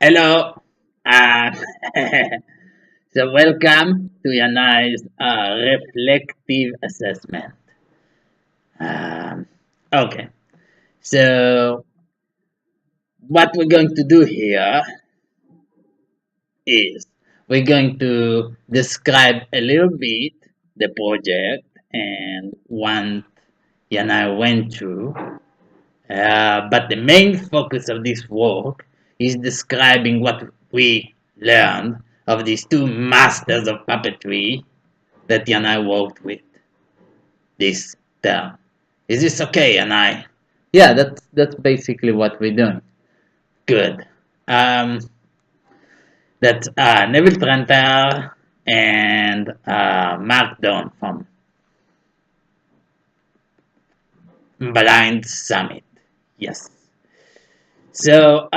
Hello. Uh, so welcome to your nice reflective assessment. Um, okay. So what we're going to do here is we're going to describe a little bit the project and what you and I went through. But the main focus of this work is describing what we learned of these two masters of puppetry that you and I worked with this term. Is this okay, and I? Yeah, that's basically what we're doing. Good. Um, that's Neville Trenter and Mark Dawn from Blind Summit. Yes. So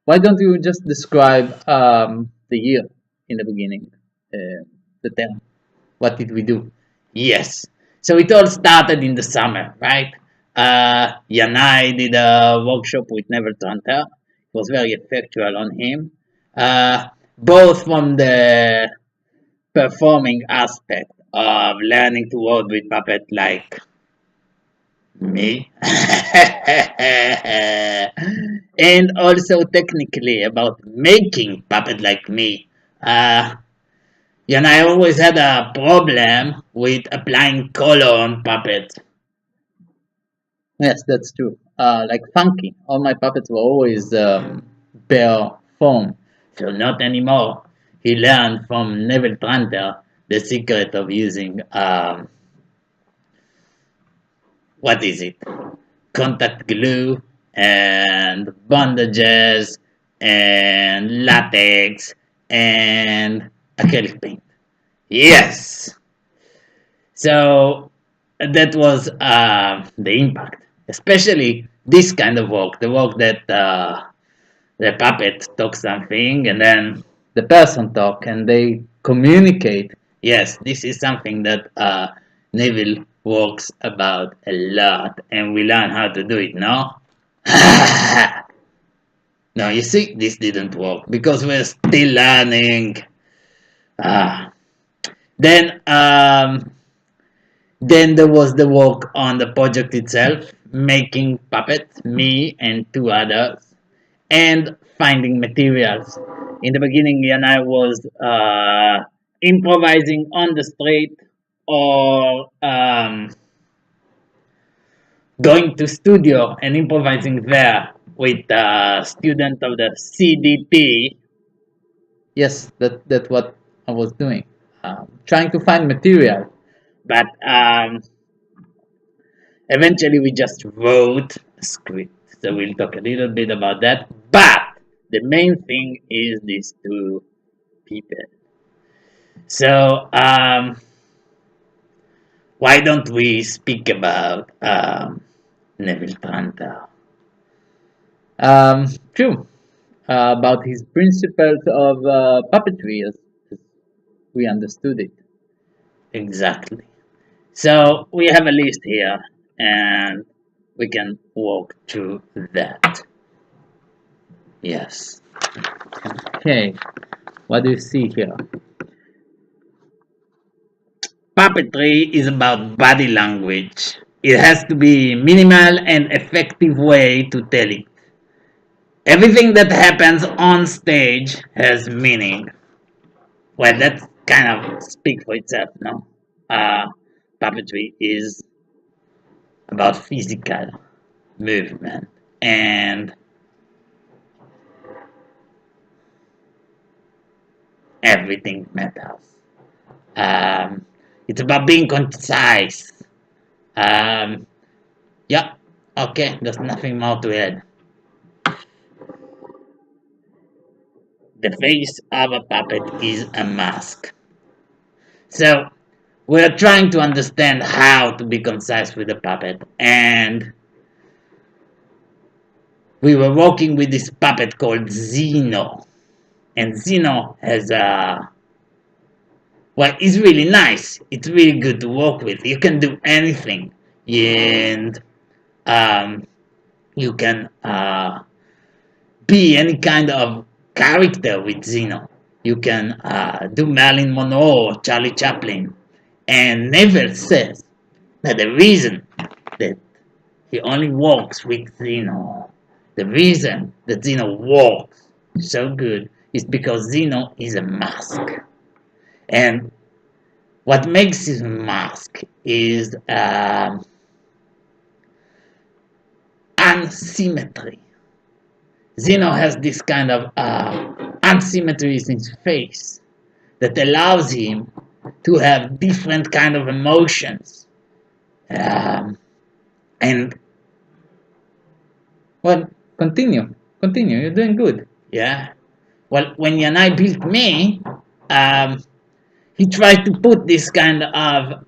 why don't you just describe the year in the beginning, the term? What did we do? Yes. So it all started in the summer, right? Yanai did a workshop with Neville Trunter. It was very effectual on him, both from the performing aspect of learning to work with puppet like me, and also technically about making puppet like me. I always had a problem with applying color on puppets. Yes, that's true. Like Funky, all my puppets were always bare foam. So not anymore. He learned from Neville Trunter the secret of using what is it? Contact glue and bondages and latex and acrylic paint. Yes. So that was the impact, especially this kind of work, the work that the puppet talks something and then the person talk and they communicate. Yes, this is something that Neville works about a lot, and we learn how to do it. No, no, you see, this didn't work because we're still learning. Ah. Then Then there was the work on the project itself, making puppets, me and two others, and finding materials. In the beginning, and I was improvising on the street or going to studio and improvising there with a student of the CDP. Yes, that's what I was doing, trying to find material. But eventually, we just wrote a script. So we'll talk a little bit about that. But the main thing is these two people. So why don't we speak about Neville Trunter? True. About his principles of puppetry as we understood it. Exactly. So we have a list here, and we can walk through that. Yes. Okay. What do you see here? Puppetry is about body language. It has to be minimal and effective way to tell it. Everything that happens on stage has meaning. Well, that kind of speaks for itself, no? Puppetry is about physical movement and everything matters. Um, it's about being concise. Um, yeah, okay, there's nothing more to add. The face of a puppet is a mask. So we're trying to understand how to be concise with a puppet, and we were working with this puppet called Zeno. And Zeno has a well, it's really nice. It's really good to work with. You can do anything, and um, you can be any kind of character with Zeno. You can do Marilyn Monroe or Charlie Chaplin. And Neville says that the reason that he only works with Zeno, the reason that Zeno works so good is because Zeno is a mask. And what makes his mask is asymmetry. Zeno has this kind of asymmetry in his face that allows him to have different kind of emotions. And well, continue. You're doing good. Yeah. Well, when Yanai built me, he tried to put this kind of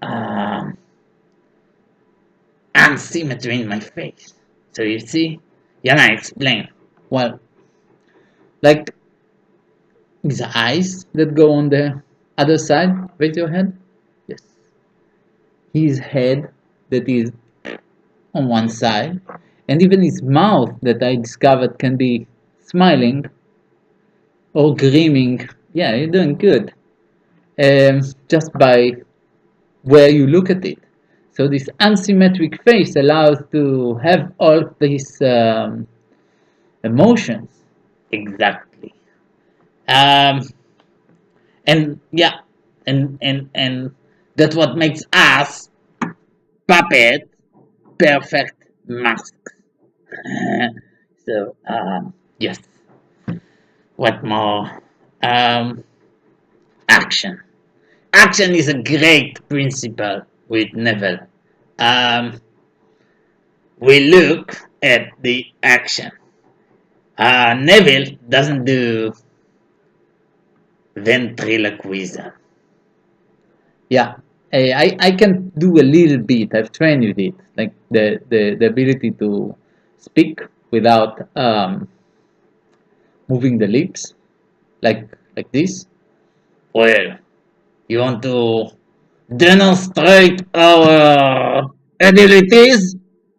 asymmetry in my face. So you see, Yanai explain. Well, like his eyes that go on the other side. Raise your head. Yes. His head that is on one side, and even his mouth that I discovered can be smiling or grinning. Yeah, you're doing good. Just by where you look at it. So this asymmetric face allows to have all these emotions. Exactly. Um, and yeah, and that's what makes us puppet perfect masks. So yes. What more? Um, action. Action is a great principle with Neville. Um, we look at the action. Neville doesn't do ventriloquism. Yeah, I can do a little bit. I've trained with it, like the ability to speak without moving the lips, like this. Well, you want to demonstrate our abilities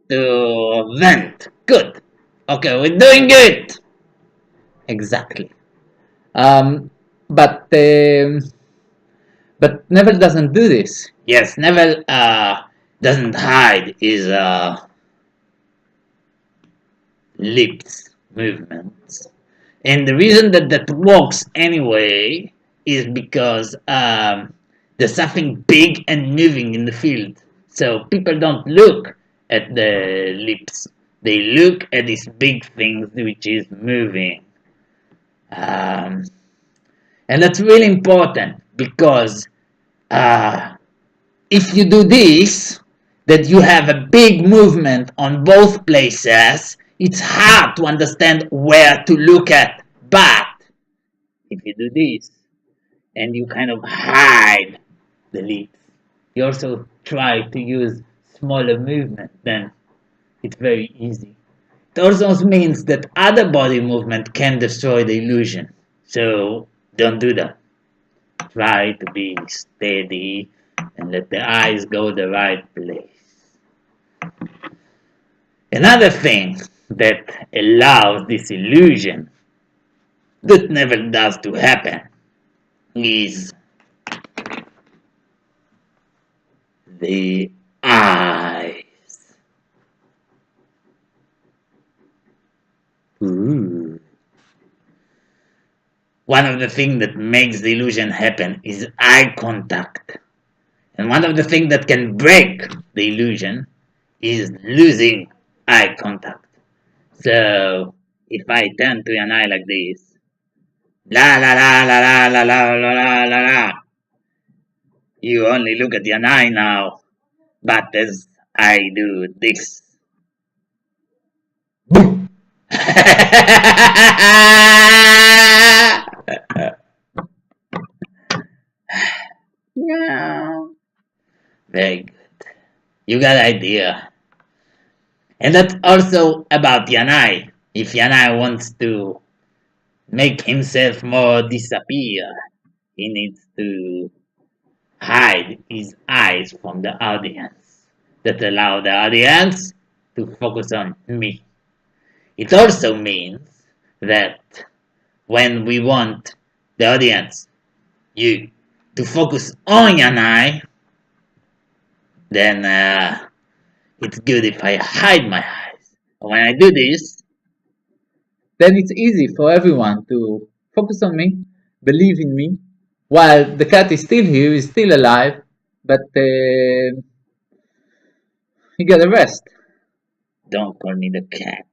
to vent. Good. Okay, we're doing it. Exactly. Um, but um, but Neville doesn't do this. Yes, Neville doesn't hide his lips movements, and the reason that that works anyway is because there's something big and moving in the field. So people don't look at the lips; they look at these big things which is moving. Um, and that's really important because if you do this, that you have a big movement on both places, it's hard to understand where to look at. But if you do this and you kind of hide the lips, you also try to use smaller movement, then it's very easy. It also means that other body movement can destroy the illusion. So don't do that. Try to be steady and let the eyes go the right place. Another thing that allows this illusion that never does to happen is the eyes. Ooh. One of the things that makes the illusion happen is eye contact. And one of the things that can break the illusion is losing eye contact. So if I turn to an eye like this, la la la la la la la la la la la, you only look at an eye now. But as I do this, boom. No. Very good. You got idea. And that's also about Yanai. If Yanai wants to make himself more disappear, he needs to hide his eyes from the audience. That allow the audience to focus on me. It also means that when we want the audience, you, to focus on Yanai, then it's good if I hide my eyes. When I do this, then it's easy for everyone to focus on me, believe in me, while the cat is still here, is still alive, but he got a rest. Don't call me the cat.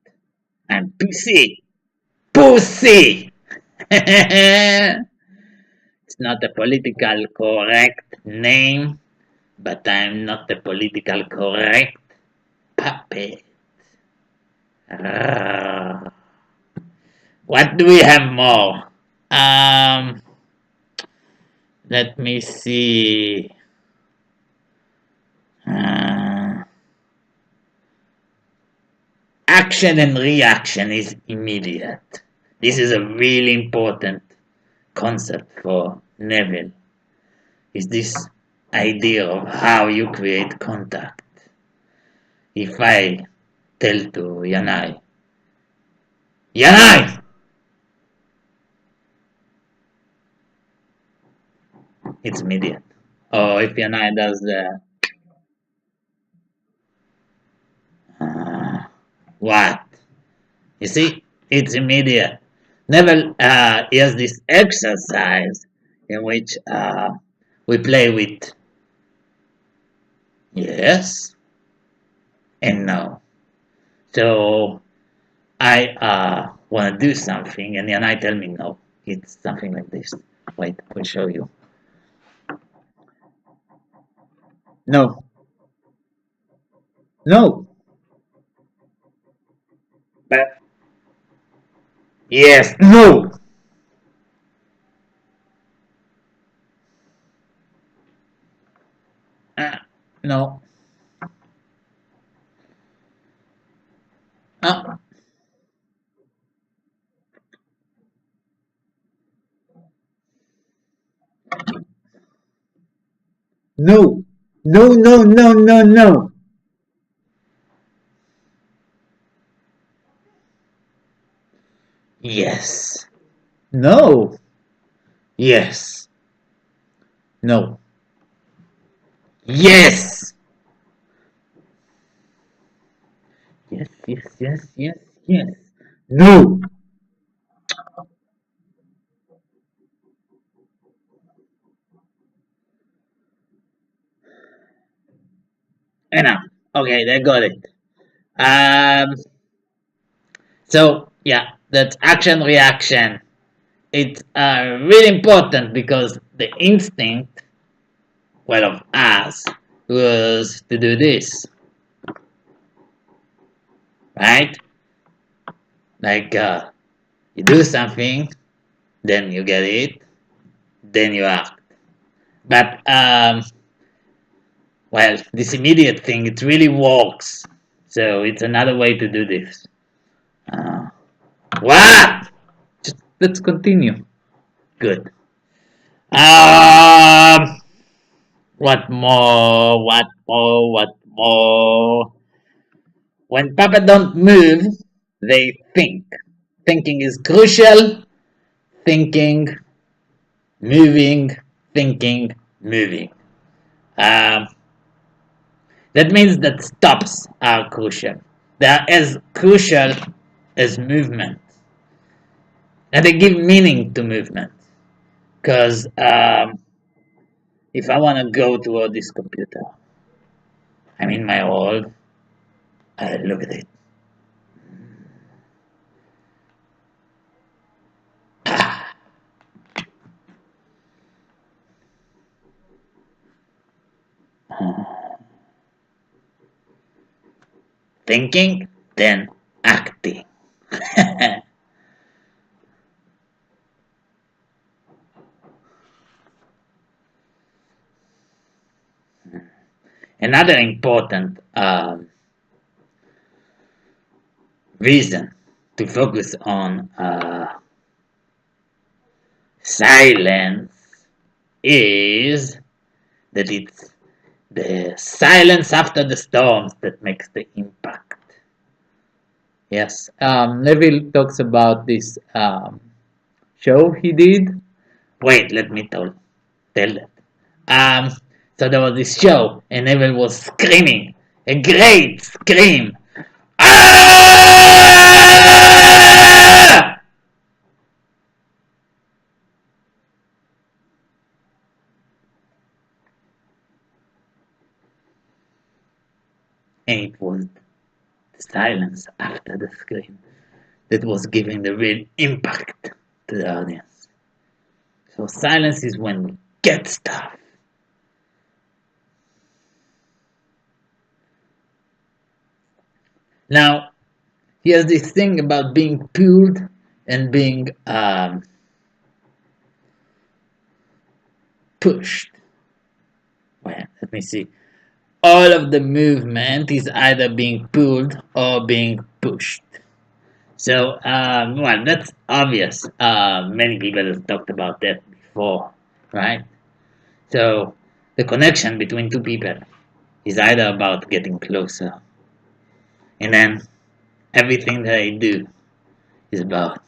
I'm Pussy. Pussy! It's not a political correct name, but I'm not a political correct puppet. Ah. What do we have more? Um, Let me see. Uh, Action and reaction is immediate. This is a really important concept for Neville. Is this idea of how you create contact. If I tell to Yanai, Yanai! It's immediate. Or if Yanai does the what? You see, it's immediate. Neville he has this exercise in which we play with yes and no. So I want to do something, and then I tell me no. It's something like this. Wait, I will show you. No, no, but yes, no. Uh, no. Uh, no. No, no, no, no, no. Yes. No. Yes. No. Yes. Yes, yes, yes, yes, yes. No. Enough. Okay, they got it. Um. So yeah, that's action reaction. It's really important because the instinct, well, of us was to do this, right? Like you do something, then you get it, then you act. But well, this immediate thing, it really works. So it's another way to do this. Uh, what? Just, let's continue. Good. Um, what more? What more? What more? When Papa don't move, they think. Thinking is crucial. Thinking, moving, thinking, moving. Um, that means that stops are crucial. They are as crucial as movement. And they give meaning to movement. Because if I want to go toward this computer, I'm in my hall, I look at it. Thinking, then acting. Another important reason to focus on silence is that it's the silence after the storms that makes the impact. Yes. Neville talks about this show he did. Wait, let me tell that. Um, so there was this show, and Neville was screaming, a great scream. Ah! And it was the silence after the scream that was giving the real impact to the audience. So silence is when we get stuff. Now, here's this thing about being pulled and being pushed. Well, let me see. All of the movement is either being pulled or being pushed. So, well, that's obvious. Many people have talked about that before, right? So, the connection between two people is either about getting closer, and then everything that I do is about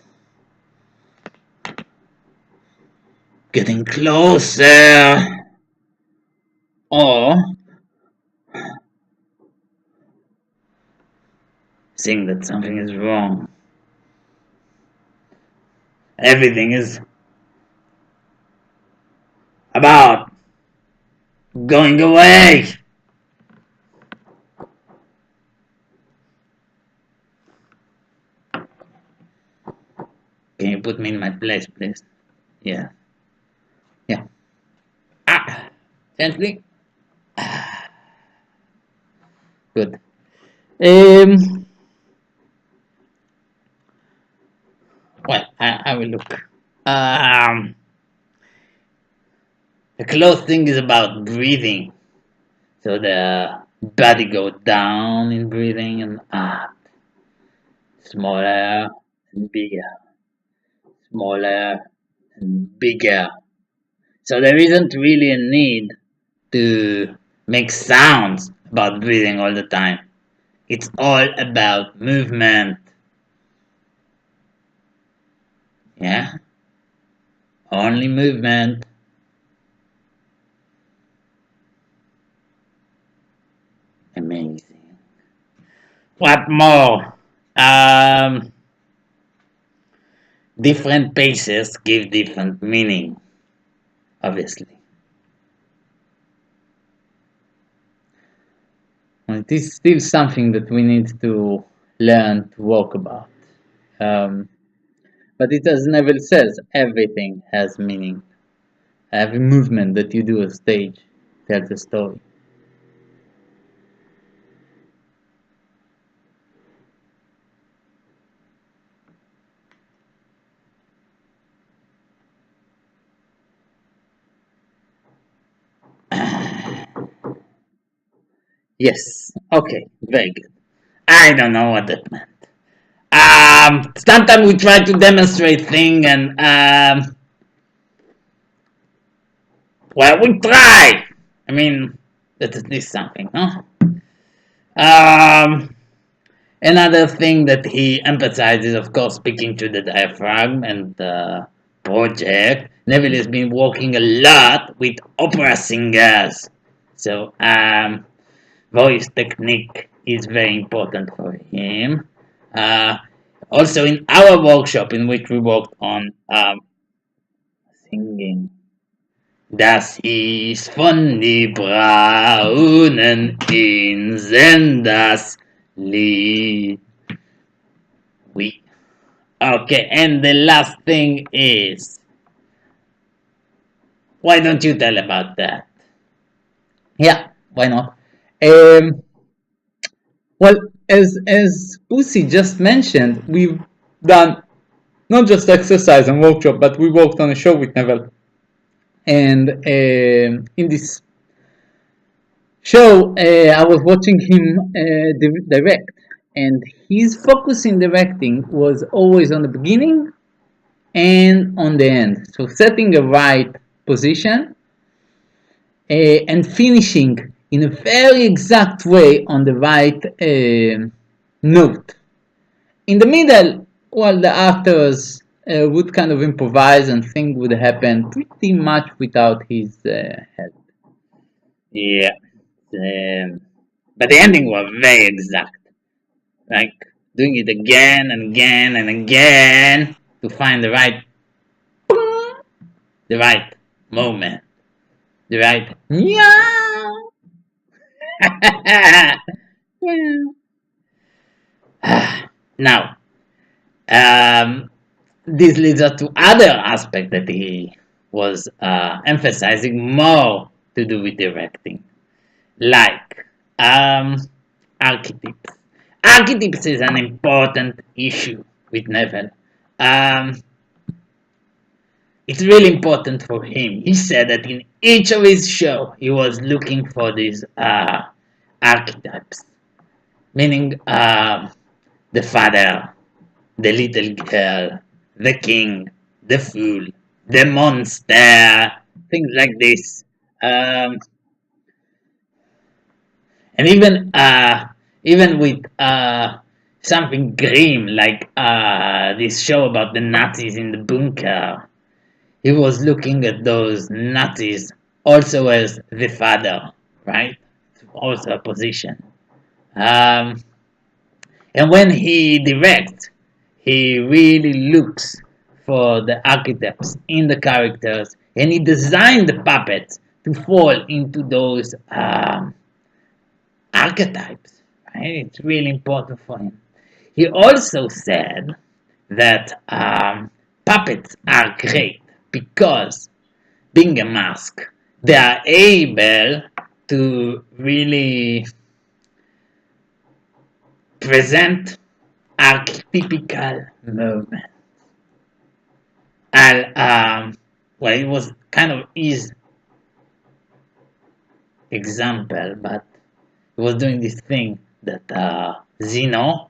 getting closer, or seeing that something is wrong. Everything is about going away. Can you put me in my place, please? Yeah. Yeah. Ah, gently. Good. Um. Well, I will look. Um. The close thing is about breathing. So the body goes down in breathing and up. Smaller and bigger. Smaller and bigger. So there isn't really a need to make sounds about breathing all the time. It's all about movement. Yeah? Only movement. Amazing. What more? Um, Different paces give different meaning, obviously. And it is still something that we need to learn to walk about. Um, but it, as Neville says, everything has meaning. Every movement that you do on stage tells a story. Yes. Okay. Very good. I don't know what that meant. Sometimes we try to demonstrate thing and well, we try. I mean, that is at least something, no? Um, Another thing that he emphasizes, of course, speaking to the diaphragm and the project. Neville has been working a lot with opera singers, so voice technique is very important for him. Uh, Also, in our workshop, in which we worked on singing, das ist von die braunen Inseln das Lied. We okay, and the last thing is, why don't you tell about that? Yeah, why not? Um, well, as Pussy just mentioned, we've done not just exercise and workshop, but we worked on a show with Neville. And in this show, I was watching him direct, and his focus in directing was always on the beginning and on the end. So setting a right position and finishing in a very exact way on the right note. in the middle, well, the actors would kind of improvise and things would happen pretty much without his help. Yeah. Um, but the ending was very exact. Like doing it again and again and again to find the right moment, the right meow. Now, um, this leads us to other aspect that he was emphasizing more to do with directing, like um, archetypes. Archetypes is an important issue with Neville. Um, it's really important for him. He said that in each of his show, he was looking for these archetypes, meaning the father, the little girl, the king, the fool, the monster, things like this. Um, and even with something grim like this show about the Nazis in the bunker, he was looking at those Nazis also as the father, right? Also a position. Um, and when he directs, he really looks for the archetypes in the characters, and he designed the puppets to fall into those archetypes. Right? It's really important for him. He also said that puppets are great because being a mask, they are able to really present archetypical movement. And well, it was kind of his example, but he was doing this thing that Zeno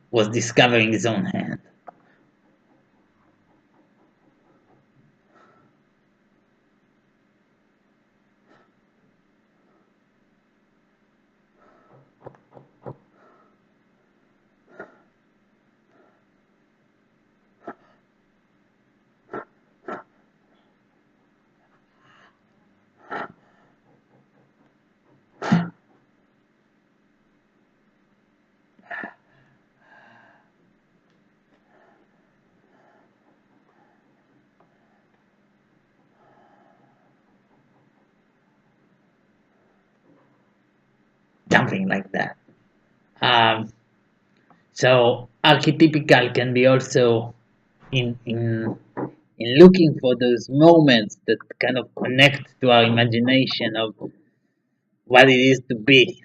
was discovering his own hand. Something like that. Um, so archetypical can be also in looking for those moments that kind of connect to our imagination of what it is to be.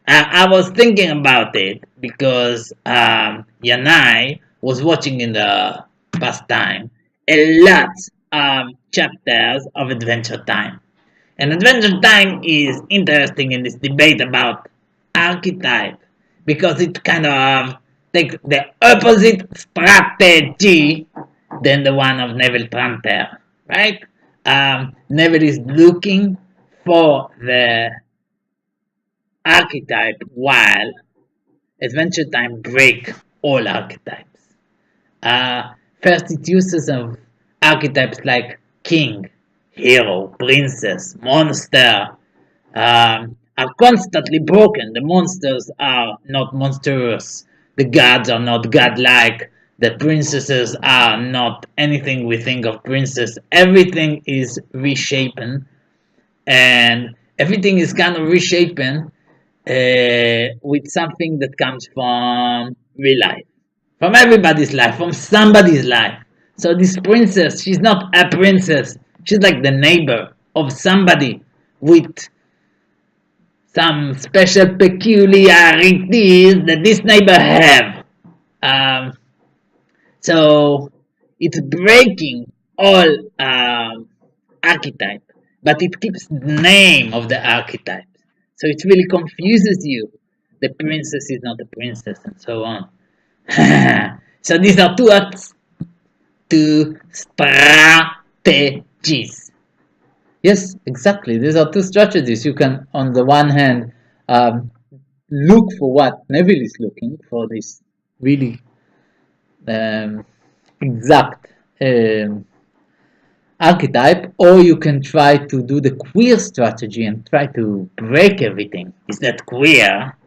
I was thinking about it because Yanai was watching in the past time a lot chapters of Adventure Time. And Adventure Time is interesting in this debate about archetype because it kind of takes the opposite strategy than the one of Neville Tranter, right? Neville is looking for the archetype while Adventure Time break all archetypes. First, it uses of archetypes like king, hero, princess, monster are constantly broken. The monsters are not monstrous. The gods are not godlike. The princesses are not anything we think of princess. Everything is reshapen, and everything is kind of reshapen with something that comes from real life, from everybody's life, from somebody's life. So this princess, she's not a princess. She's like the neighbor of somebody with some special peculiarities that this neighbor have. Um, so it's breaking all archetype, but it keeps the name of the archetype. So it really confuses you. The princess is not a princess, and so on. So these are two strategies. Yes, exactly. These are two strategies. You can, on the one hand, um, look for what Neville is looking for, this really um, exact um, archetype, or you can try to do the queer strategy and try to break everything. Is that queer?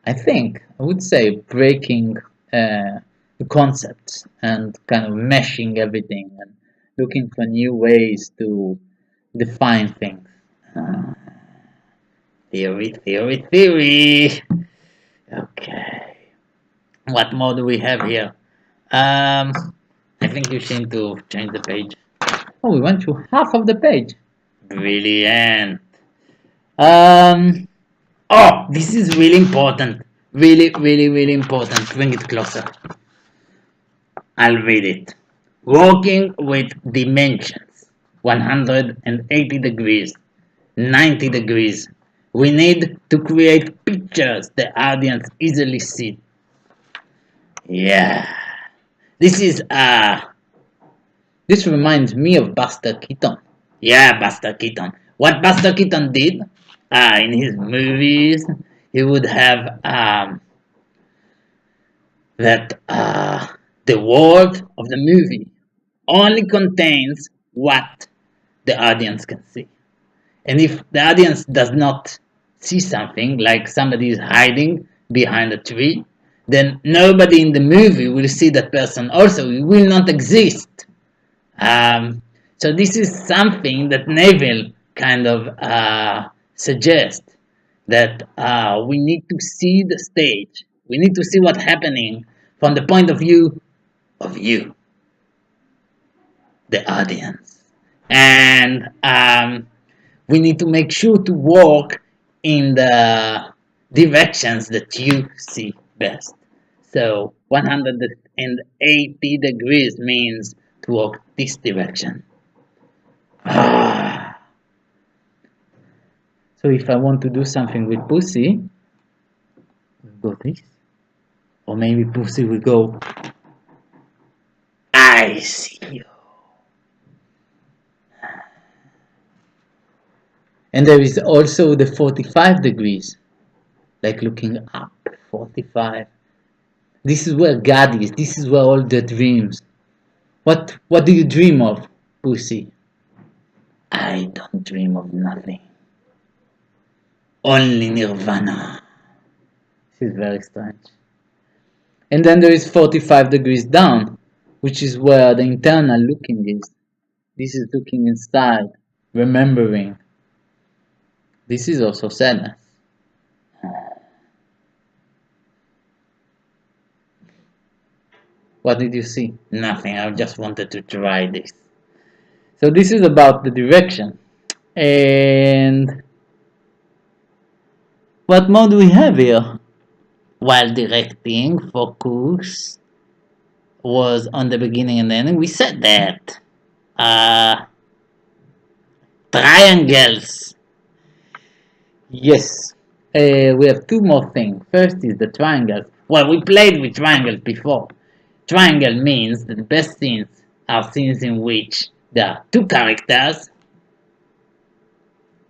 I think I would say breaking the concepts and kind of meshing everything and looking for new ways to define things. Uh, theory, theory, theory. Okay. What more do we have here? Um, I think you seem to change the page. Oh, we went through half of the page. Brilliant. Um, oh, this is really important. Really, really, really important. Bring it closer. I'll read it. Working with dimensions 180 degrees, 90 degrees. We need to create pictures the audience easily see. Yeah. This is this reminds me of Buster Keaton. Yeah, Buster Keaton. What Buster Keaton did in his movies, he would have that the world of the movie only contains what the audience can see. And if the audience does not see something, like somebody is hiding behind a tree, then nobody in the movie will see that person also. It will not exist. Um, so this is something that Neville kind of suggests that we need to see the stage. We need to see what's happening from the point of view of you, the audience. And we need to make sure to walk in the directions that you see best. So 180 degrees means to walk this direction. So if I want to do something with Pussy, we'll go this. Or maybe Pussy will go, I see you. And there is also the 45 degrees, like looking up, 45. This is where God is. This is where all the dreams. What do you dream of, Pussy? I don't dream of nothing. Only Nirvana. This is very strange. And then there is 45 degrees down, which is where the internal looking is. This is looking inside, remembering. This is also sadness. What did you see? Nothing. I just wanted to try this. So this is about the direction. And what more do we have here? While directing, focus was on the beginning and ending. We said that. Uh, Triangles. Yes. We have two more things. First is the triangles. Well, we played with triangles before. Triangle means that the best scenes are scenes in which there are two characters,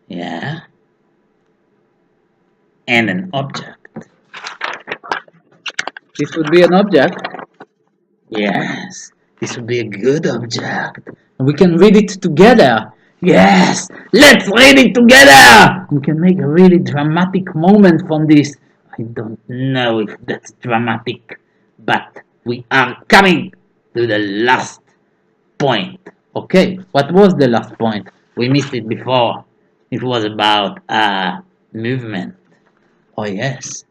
yeah, and an object. This would be an object. Yes, this would be a good object. And we can read it together. Yes, let's read it together. We can make a really dramatic moment from this. I don't know if that's dramatic, but we are coming to the last point. Okay, what was the last point? We missed it before. It was about movement. Oh yes,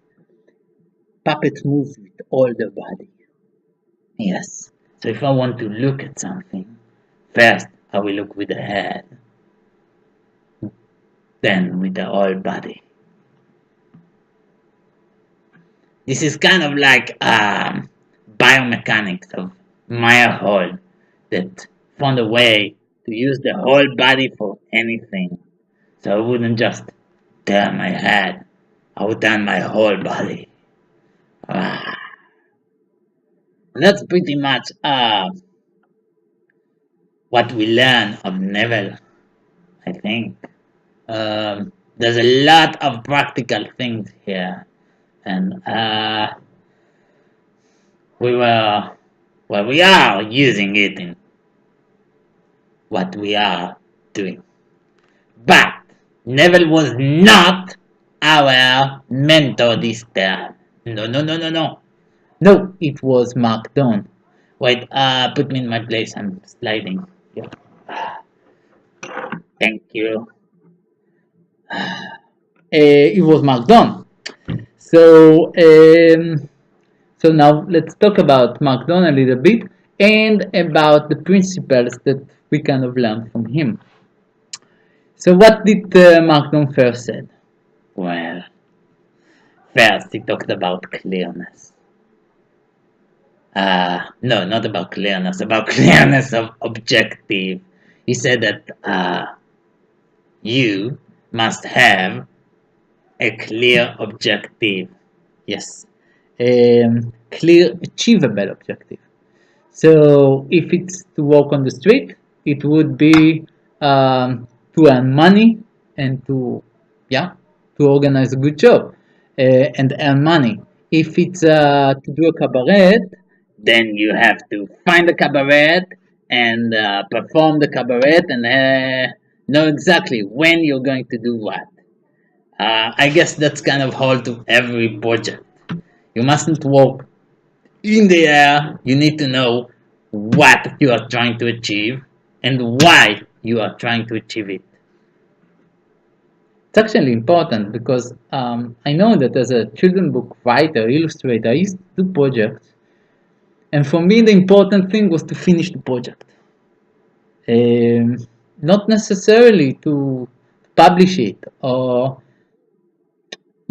puppets move with all the body. Yes. So if I want to look at something, first I will look with the head, then with the whole body. This is kind of like biomechanics of Meyerhold that found a way to use the whole body for anything. So I wouldn't just turn my head, I would turn my whole body. Ah, that's pretty much what we learn of Neville, I think. There's a lot of practical things here, and we were, well, we are using it in what we are doing. But Neville was not our mentor this time. No, no, no, no, no. No, it was Mark Don. Wait, put me in my place. I'm sliding. Yeah. Thank you. It was Mark Don. So, so now let's talk about Mark Don a little bit and about the principles that we kind of learned from him. So, what did Mark Don first said? Well, first he talked about clearness. No, not about clearness, about clearness of objective. He said that you must have a clear objective. Yes. Clear, achievable objective. So if it's to walk on the street, it would be to earn money and to, yeah, to organize a good job and earn money. If it's to do a cabaret, then you have to find a cabaret and perform the cabaret and know exactly when you're going to do what. I guess that's kind of hold to every project. You mustn't walk in the air. You need to know what you are trying to achieve and why you are trying to achieve it. It's actually important because I know that as a children book writer, illustrator, I used to do projects, and for me the important thing was to finish the project. Not necessarily to publish it or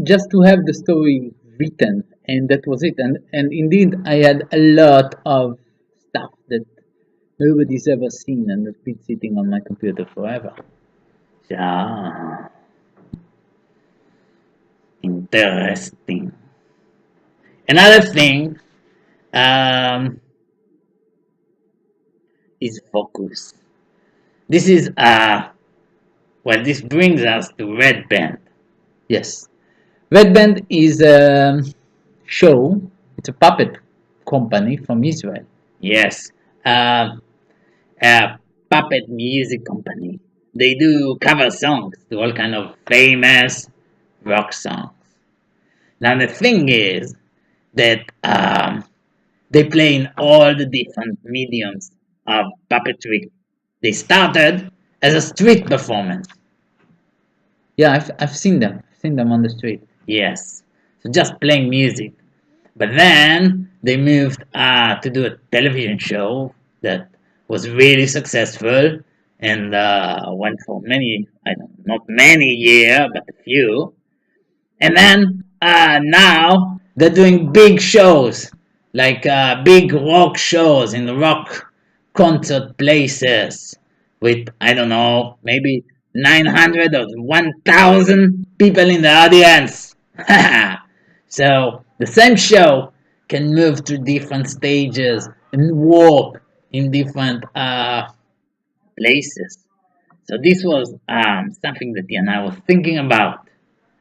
just to have the story written, and that was it. And indeed I had a lot of stuff that nobody's ever seen and that's been sitting on my computer forever. Yeah, interesting. Another thing um, is focus. This is well, this brings us to Red Band. Yes, Red Band is a show. It's a puppet company from Israel. Yes, uh, a puppet music company. They do cover songs to all kind of famous rock songs. Now the thing is that they play in all the different mediums of puppetry. They started as a street performance. Yeah, I've seen them. I've seen them on the street. Yes, so just playing music. But then they moved to do a television show that was really successful and went for many, I don't not many years, but a few. And then now they're doing big shows, like big rock shows in the rock concert places with, I don't know, maybe 900 or 1,000 people in the audience. So the same show can move to different stages and walk in different places. So this was something that Ian and I was thinking about.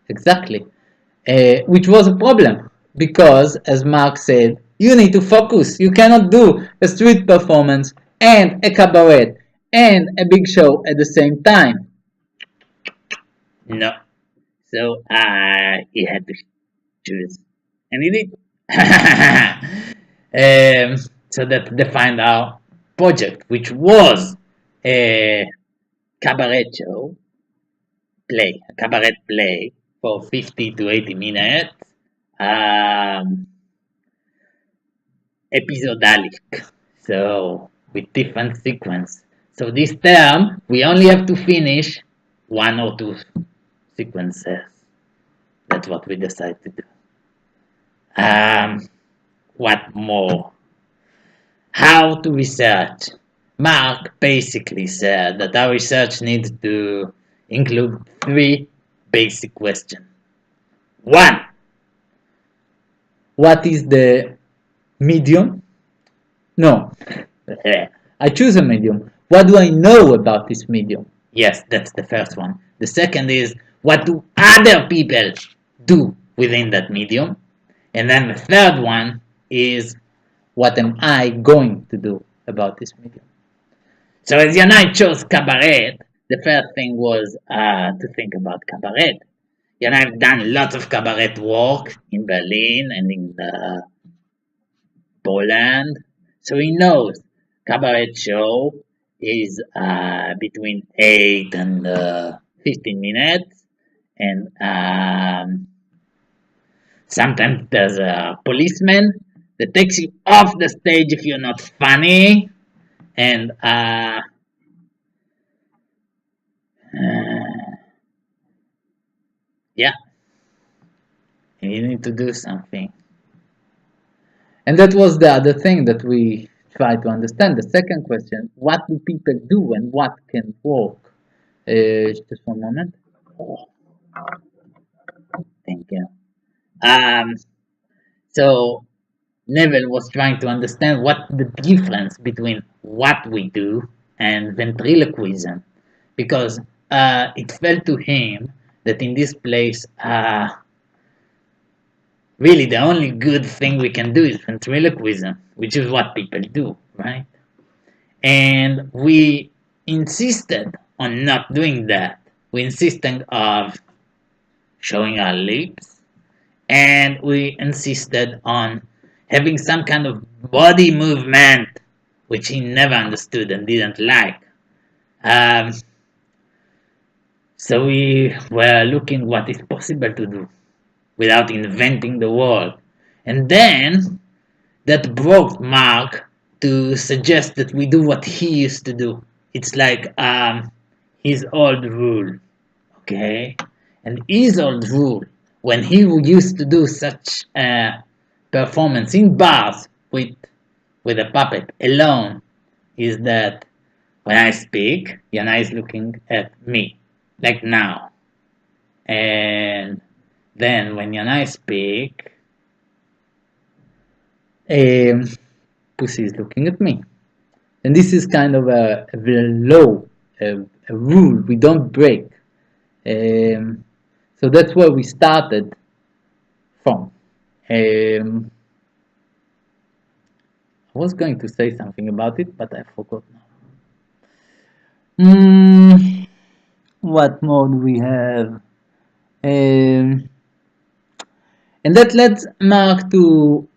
Exactly. Which was a problem because, as Mark said, you need to focus. You cannot do a street performance and a cabaret and a big show at the same time. No. So he had to choose, and he did. So that defined our project, which was a cabaret show a cabaret play for 50 to 80 minutes, um, episodalic, so with different sequence. So this term, we only have to finish one or two sequences. That's what we decided to do. What more? How to research. Mark basically said that our research needs to include three basic questions. One, what is the medium? No, I choose a medium. What do I know about this medium? Yes, that's the first one. The second is, what do other people do within that medium? And then the third one is, what am I going to do about this medium? So as Yanai chose cabaret, the first thing was to think about cabaret. Yanai have done lots of cabaret work in Berlin and in Poland, so he knows cabaret show is between 8 and 15 minutes, and sometimes there's a policeman that takes you off the stage if you're not funny, and yeah, you need to do something. And that was the other thing that we try to understand. The second question: what do people do and what can work? Just one moment. Oh, thank you. Um, so Neville was trying to understand what the difference between what we do and ventriloquism, because it felt to him that in this place, really the only good thing we can do is ventriloquism, which is what people do, right? And we insisted on not doing that. We insisted of showing our lips, and we insisted on having some kind of body movement, which he never understood and didn't like. Um, so we were looking what is possible to do without inventing the world. And then that brought Mark to suggest that we do what he used to do. It's like his old rule, okay? And his old rule, when he used to do such a performance in bars with a puppet alone, is that when I speak, Yana is looking at me, like now. And then when Yana speak, um, Pussy is looking at me. And this is kind of a very low, a rule we don't break. So that's where we started from. I was going to say something about it, but I forgot now. What more do we have? Um, and that led Mark to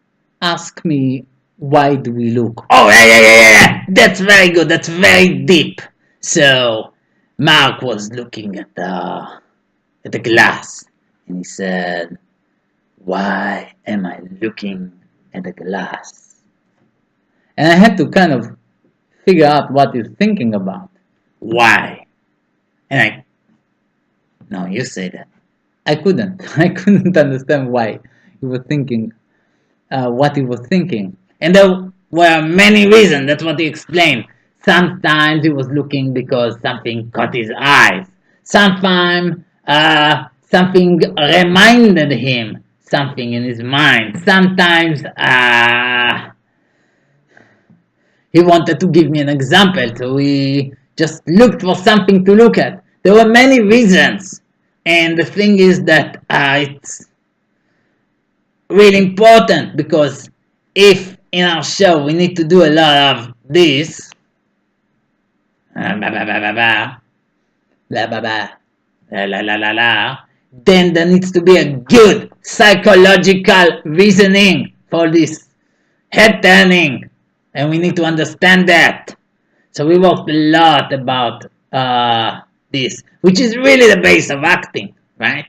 ask me, why do we look? Oh, yeah. That's very good. That's very deep. So Mark was looking at the glass, and he said, why am I looking at the glass? And I had to kind of figure out what he's thinking about. Why? And no, you say that. I couldn't. I couldn't understand why he was thinking, what he was thinking. And there were many reasons. That's what he explained. Sometimes he was looking because something caught his eyes. Sometimes something reminded him something in his mind. Sometimes he wanted to give me an example, so he just looked for something to look at. There were many reasons, and the thing is that it's really important because if in our show we need to do a lot of this, blah, blah, blah, blah, blah, blah, blah, blah, la la la la la, then there needs to be a good psychological reasoning for this head turning, and we need to understand that. So we worked a lot about this, which is really the base of acting, right?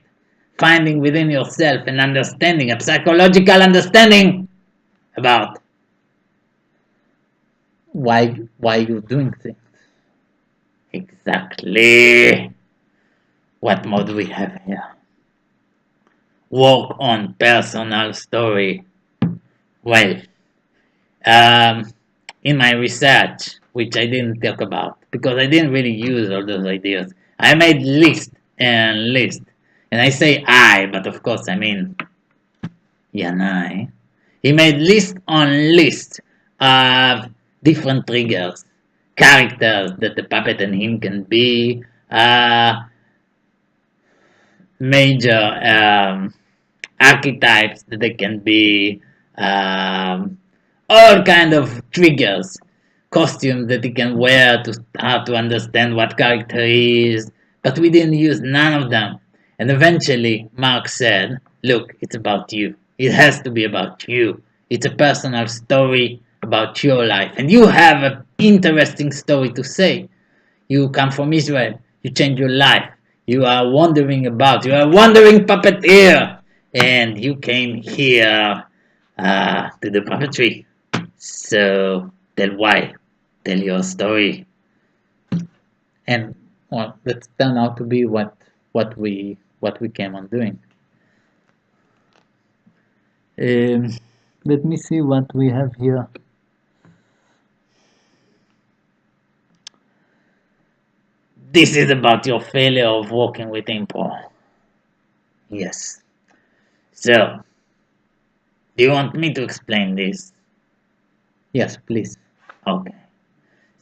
Finding within yourself an understanding, a psychological understanding about why you're doing things. Exactly. What more do we have here? Work on personal story. Well, um, in my research, which I didn't talk about because I didn't really use all those ideas, I made list and list. And I say I, but of course I mean Yanai. He made list on list of different triggers, characters that the puppet and him can be, major archetypes that they can be, all kind of triggers, costumes that he can wear to start to understand what character he is, but we didn't use none of them. And eventually, Mark said, "Look, it's about you. It has to be about you. It's a personal story about your life, and you have an interesting story to say. You come from Israel. You change your life. You are wandering about. You are a wandering puppeteer. And you came here to the puppetry. So tell why. Tell your story." And well, that turned out to be what we came on doing. Um, Let me see what we have here. This is about your failure of working with improv. Yes. So, do you want me to explain this? Yes, please. Okay.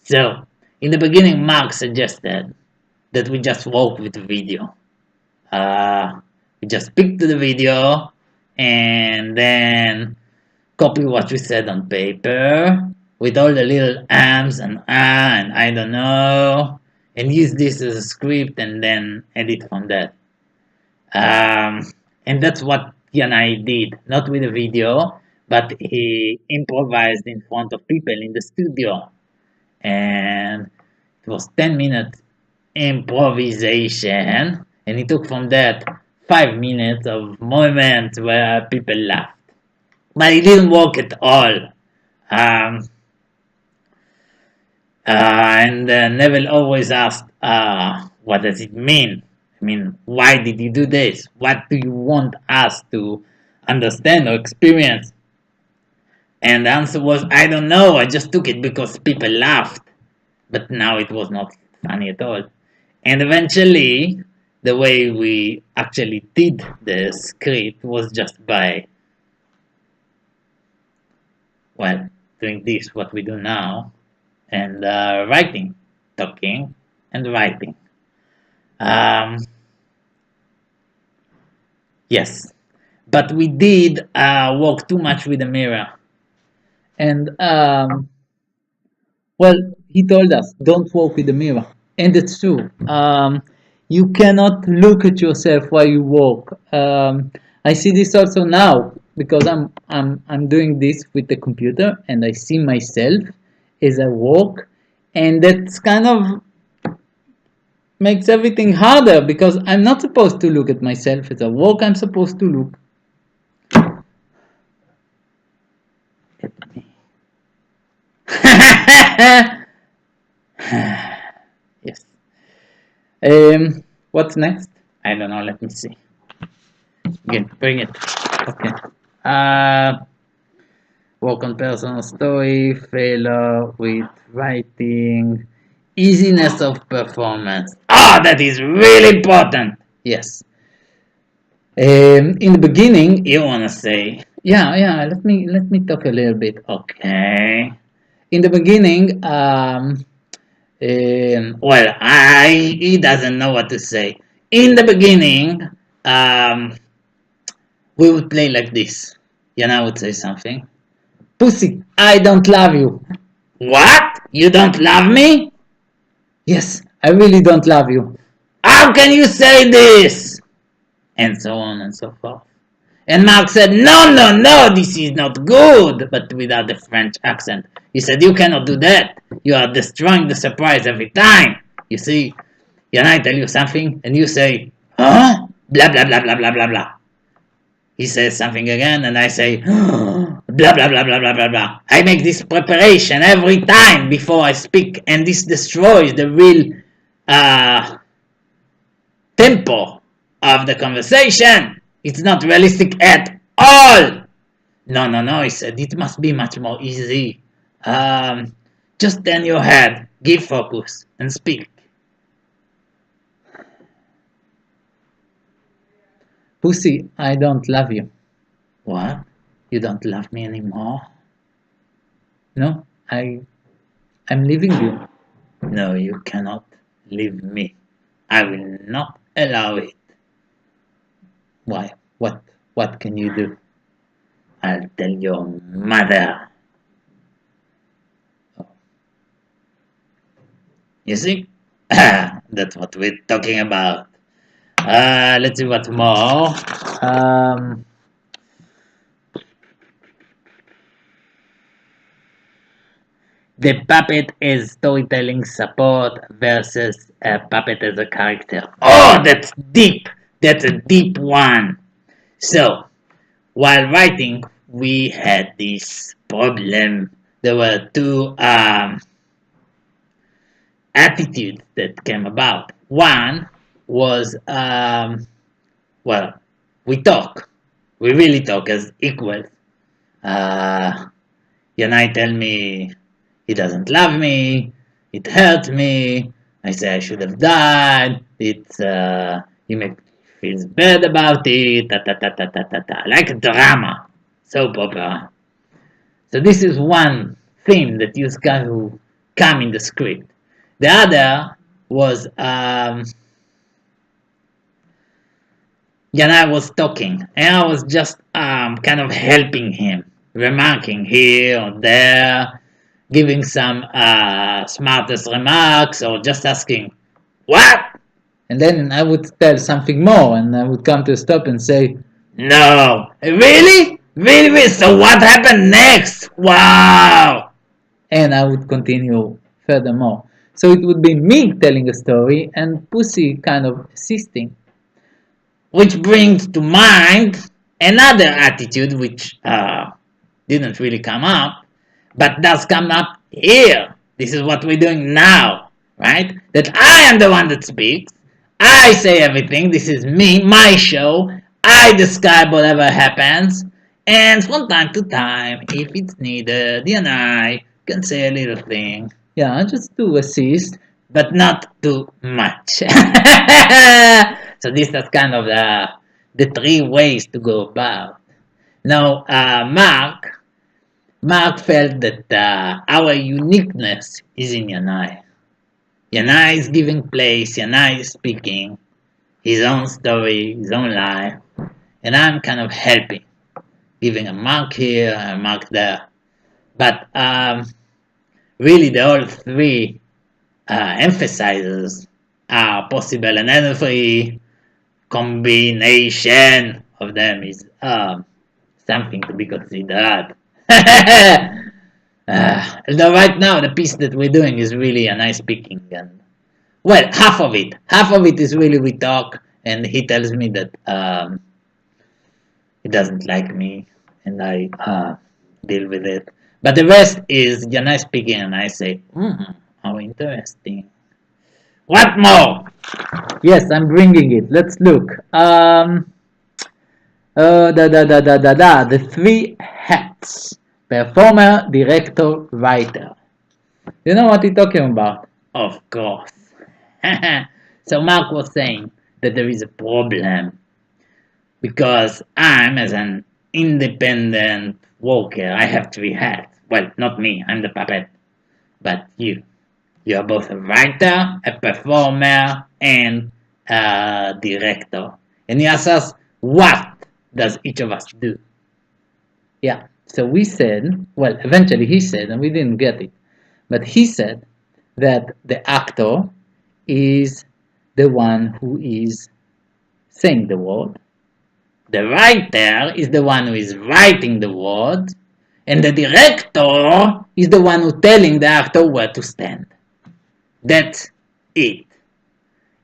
So, in the beginning, Mark suggested that we just work with the video. We just pick to the video and then copy what we said on paper with all the little ams and and I don't know, and use this as a script and then edit from that. Um, and that's what he and I did, not with a video, but he improvised in front of people in the studio. And it was 10 minutes improvisation, and it took from that 5 minutes of moments where people laughed. But it didn't work at all. Um, and Neville always asked, what does it mean? I mean, why did you do this? What do you want us to understand or experience? And the answer was, I don't know. I just took it because people laughed. But now it was not funny at all. And eventually, the way we actually did the script was just by, well, doing this, what we do now, and writing, talking, and writing. Um, yes, but we did work too much with the mirror. And well, he told us, don't work with the mirror. And it's true. You cannot look at yourself while you walk. I see this also now because I'm doing this with the computer and I see myself as I walk, and that's kind of makes everything harder because I'm not supposed to look at myself as I walk. I'm supposed to look at me. Yes. What's next? I don't know. Let me see. Again, bring it. Okay. Work on personal story, failure with writing, easiness of performance. Ah, that is really important. Yes. In the beginning, you wanna say, yeah. Let me talk a little bit. Okay. In the beginning, well, he doesn't know what to say. In the beginning, um, we would play like this. Yana would say something. Pussy, I don't love you. What? You don't love me? Yes, I really don't love you. How can you say this? And so on and so forth. And Mark said, no, this is not good, but without the French accent. He said, you cannot do that. You are destroying the surprise every time. You see, and I tell you something, and you say, huh? Blah, blah, blah, blah, blah, blah, blah. He says something again, and I say, blah, blah, blah, blah, blah, blah, blah. I make this preparation every time before I speak, and this destroys the real tempo of the conversation. It's not realistic at all. No, he said, it must be much more easy. Just turn your head, give focus, and speak. Pussy, I don't love you. What? You don't love me anymore? No, I'm leaving you. No, you cannot leave me. I will not allow it. Why? What can you do? I'll tell your mother. You see? That's what we're talking about. Let's see what more. Um, the puppet as storytelling support versus a puppet as a character. Oh, that's deep. That's a deep one. So, while writing, we had this problem. There were two attitudes that came about. One was, well, we talk. We really talk as equals. Uh, Yanai tell me he doesn't love me. It hurt me. I say I should have died. It's he makes me feels bad about it. Ta ta ta ta ta ta ta. Like a drama, soap opera. So this is one theme that used to come in the script. The other was Yanai was talking, and I was just kind of helping him, remarking here or there, giving some smartest remarks, or just asking, "What?" And then I would tell something more, and I would come to a stop and say, "No, really? Really? Really? So what happened next? Wow!" And I would continue furthermore. So it would be me telling a story and Pussy kind of assisting. Which brings to mind another attitude which didn't really come up, but does come up here. This is what we're doing now, right? That I am the one that speaks. I say everything. This is me, my show. I describe whatever happens. And from time to time, if it's needed, you and I can say a little thing. Yeah, just to assist, but not too much. So this is kind of the three ways to go about. Now, Mark felt that our uniqueness is in Yanai. Yanai is giving place, Yanai is speaking his own story, his own life, and I'm kind of helping, giving a mark here, a mark there. But really, the all three emphasizes are possible, and every combination of them is something to be considered. Although right now the piece that we're doing is really a nice speaking, and well, half of it is really we talk, and he tells me that he doesn't like me, and I deal with it. But the rest is Janai speaking, and I say, how interesting. What more? Yes, I'm bringing it. Let's look. The three hats: performer, director, writer. You know what he's talking about? Of course. So Mark was saying that there is a problem because I'm, as an independent worker, I have three hats. Well, not me, I'm the puppet, but you. You are both a writer, a performer, and a director. And he asks us, what does each of us do? Yeah, so we said, well, eventually he said, and we didn't get it, but he said that the actor is the one who is saying the word, the writer is the one who is writing the word, and the director is the one who telling the actor where to stand. That's it.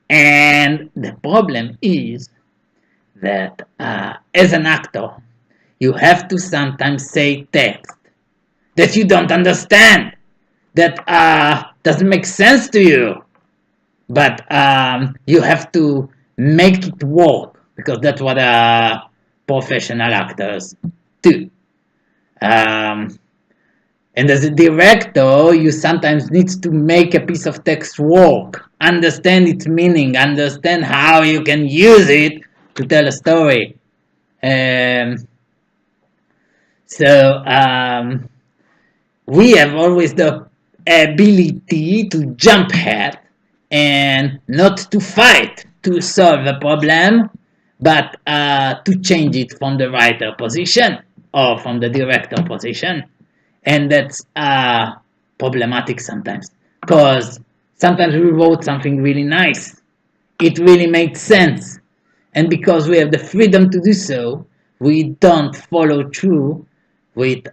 And the problem is that as an actor, you have to sometimes say text that you don't understand, that doesn't make sense to you, but you have to make it work because that's what professional actors do. And as a director, you sometimes need to make a piece of text work, understand its meaning, understand how you can use it to tell a story. So we have always the ability to jump ahead and not to fight to solve a problem, but to change it from the writer position or from the director position. And that's problematic sometimes because Sometimes we wrote something really nice. It really made sense. And because we have the freedom to do so, we don't follow through with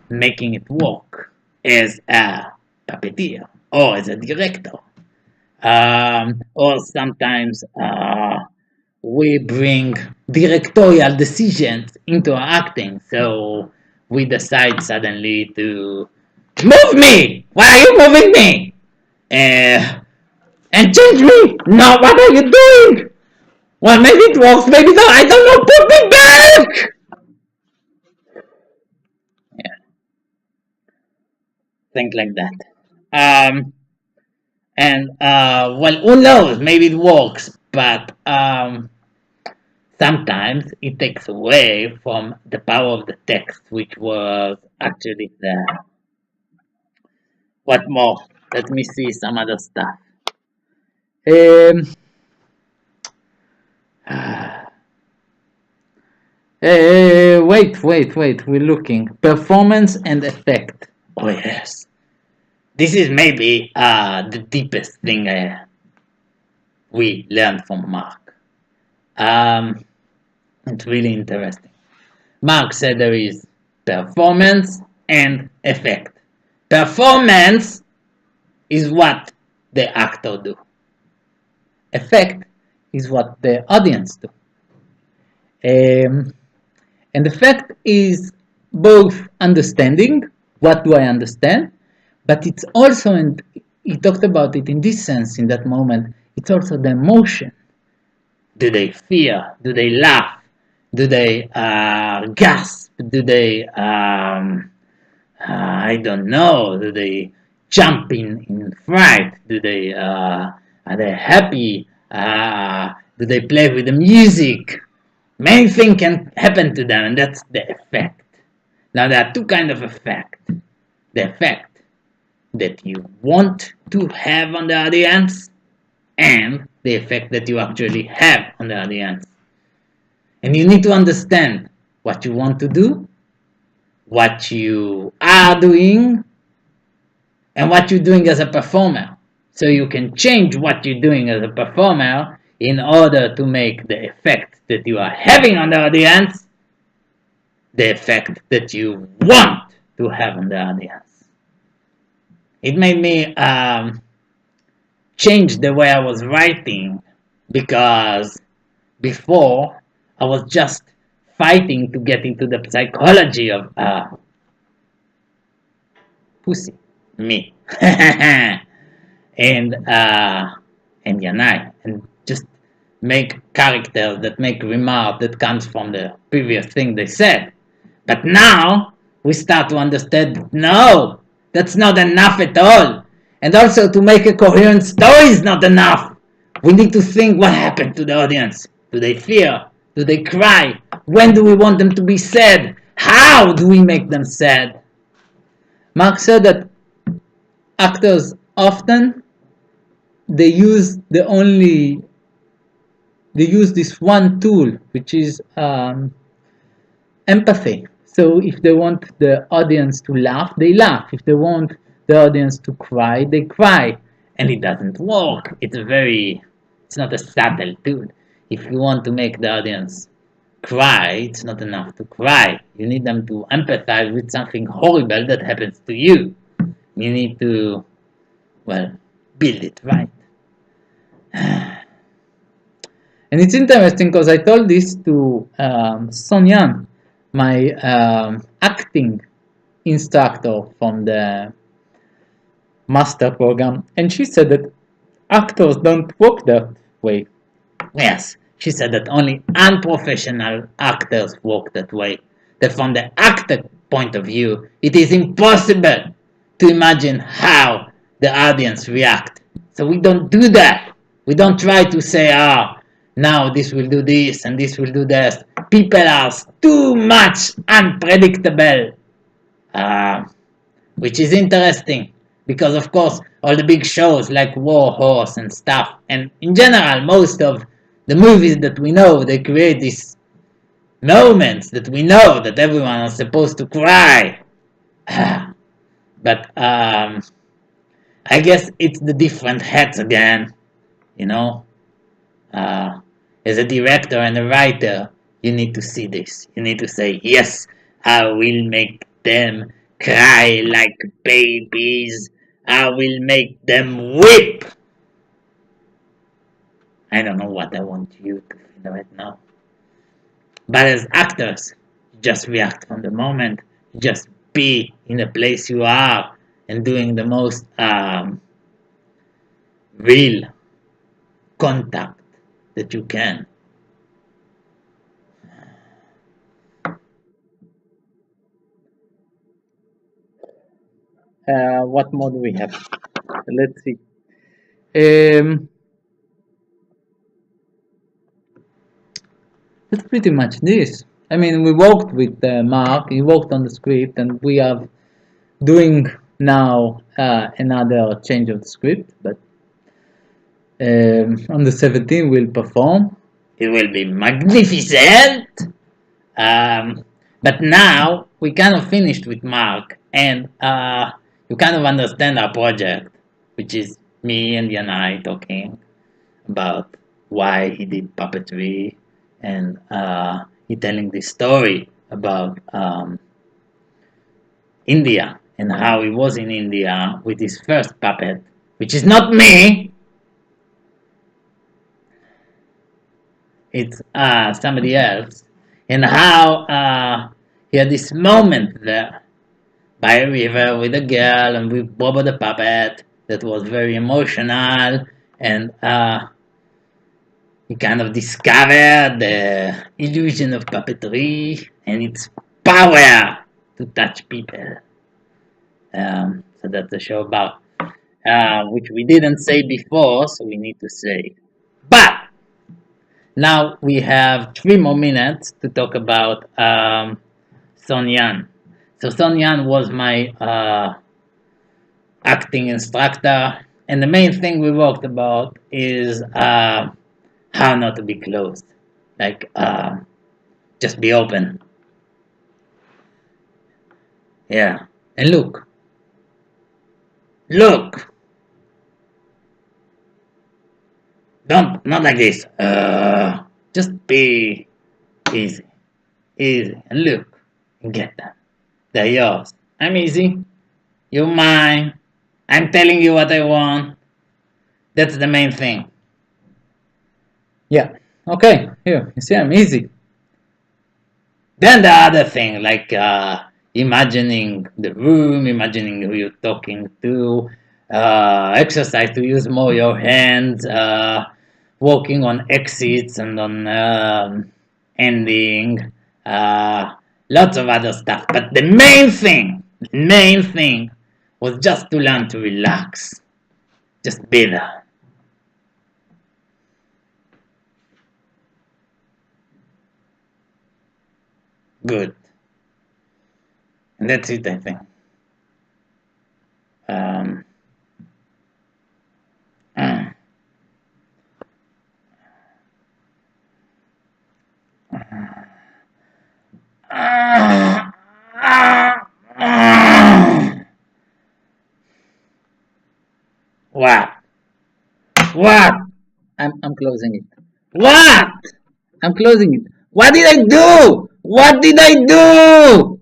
making it work as a puppeteer or as a director. Or sometimes we bring directorial decisions into our acting. So we decide suddenly to move me. Why are you moving me? And change me. No, what are you doing? Well, maybe it works, maybe not. I don't know. Put me back. Yeah, things like that. Um, and well, who knows? Maybe it works, but sometimes it takes away from the power of the text, which was actually there. What more? Let me see some other stuff. Um, wait. We're looking. Performance and effect. Oh, yes. This is maybe the deepest thing we learned from Mark. Um, it's really interesting. Mark said there is performance and effect. Performance is what the actor do. Effect is what the audience do. Um, and effect is both understanding, what do I understand, but it's also, and he talked about it in this sense in that moment, it's also the emotion. Do they fear? Do they laugh? Do they gasp? Do they, I don't know, do they jump in fright? Do they, are they happy? Do they play with the music? Many things can happen to them, and that's the effect. Now, there are two kinds of effect. The effect that you want to have on the audience, and the effect that you actually have on the audience. And you need to understand what you want to do, what you are doing, and what you're doing as a performer. So you can change what you're doing as a performer in order to make the effect that you are having on the audience the effect that you want to have on the audience. It made me change the way I was writing, because before I was just fighting to get into the psychology of pussy, me, and Yanai, and just make characters that make remarks that comes from the previous thing they said. But now we start to understand that no, that's not enough at all. And also, to make a coherent story is not enough. We need to think what happened to the audience. Do they fear? Do they cry? When do we want them to be sad? How do we make them sad? Mark said that actors often they use this one tool, which is empathy. So if they want the audience to laugh, they laugh. If they want the audience to cry, they cry. And it doesn't work. It's not a subtle tool. If you want to make the audience cry, it's not enough to cry. You need them to empathize with something horrible that happens to you. You need to, well, build it right. And it's interesting because I told this to Sonyan, my acting instructor from the master program, and she said that actors don't work that way. Yes, she said that only unprofessional actors work that way. That from the actor point of view, it is impossible to imagine how the audience react. So we don't do that. We don't try to say, now this will do this and this will do this. People are too much unpredictable, which is interesting because, of course, all the big shows like War Horse and stuff, and in general, most of the movies that we know, they create these moments that we know that everyone is supposed to cry. But I guess it's the different hats again, you know. Uh, as a director and a writer, you need to see this. You need to say, yes, I will make them cry like babies. I will make them weep. I don't know what I want you to feel right now. But as actors, just react on the moment. Just be in the place you are and doing the most real contact that you can. What more do we have? Let's see. Um, that's pretty much this. I mean, we worked with Mark. He worked on the script, and we are doing now another change of the script. But on the 17th, we'll perform. It will be magnificent. Um, but now we kind of finished with Mark, and you kind of understand our project, which is me and Yanai talking about why he did puppetry, and he telling this story about India and how he was in India with his first puppet, which is not me. It's somebody else, and how he had this moment there by a river with a girl and with Bobo the puppet that was very emotional, and he kind of discovered the illusion of puppetry and its power to touch people. So that's the show about, which we didn't say before, so we need to say. But now we have 3 more minutes to talk about Son Yan. So Son Yan was my acting instructor, and the main thing we worked about is how not to be closed. Like, just be open. Yeah. And look. Look. Don't, not like this. Just be easy. Easy. And look. And get them. They're yours. I'm easy. You're mine. I'm telling you what I want. That's the main thing. Yeah. Okay. Here. You see, I'm easy. Then the other thing, like imagining the room, imagining who you're talking to, exercise to use more your hands, working on exits and on ending, lots of other stuff. But the main thing was just to learn to relax, just be there. Good. And that's it, I think. Um, uh, what? What? I'm closing it. What? I'm closing it. What did I do? What did I do?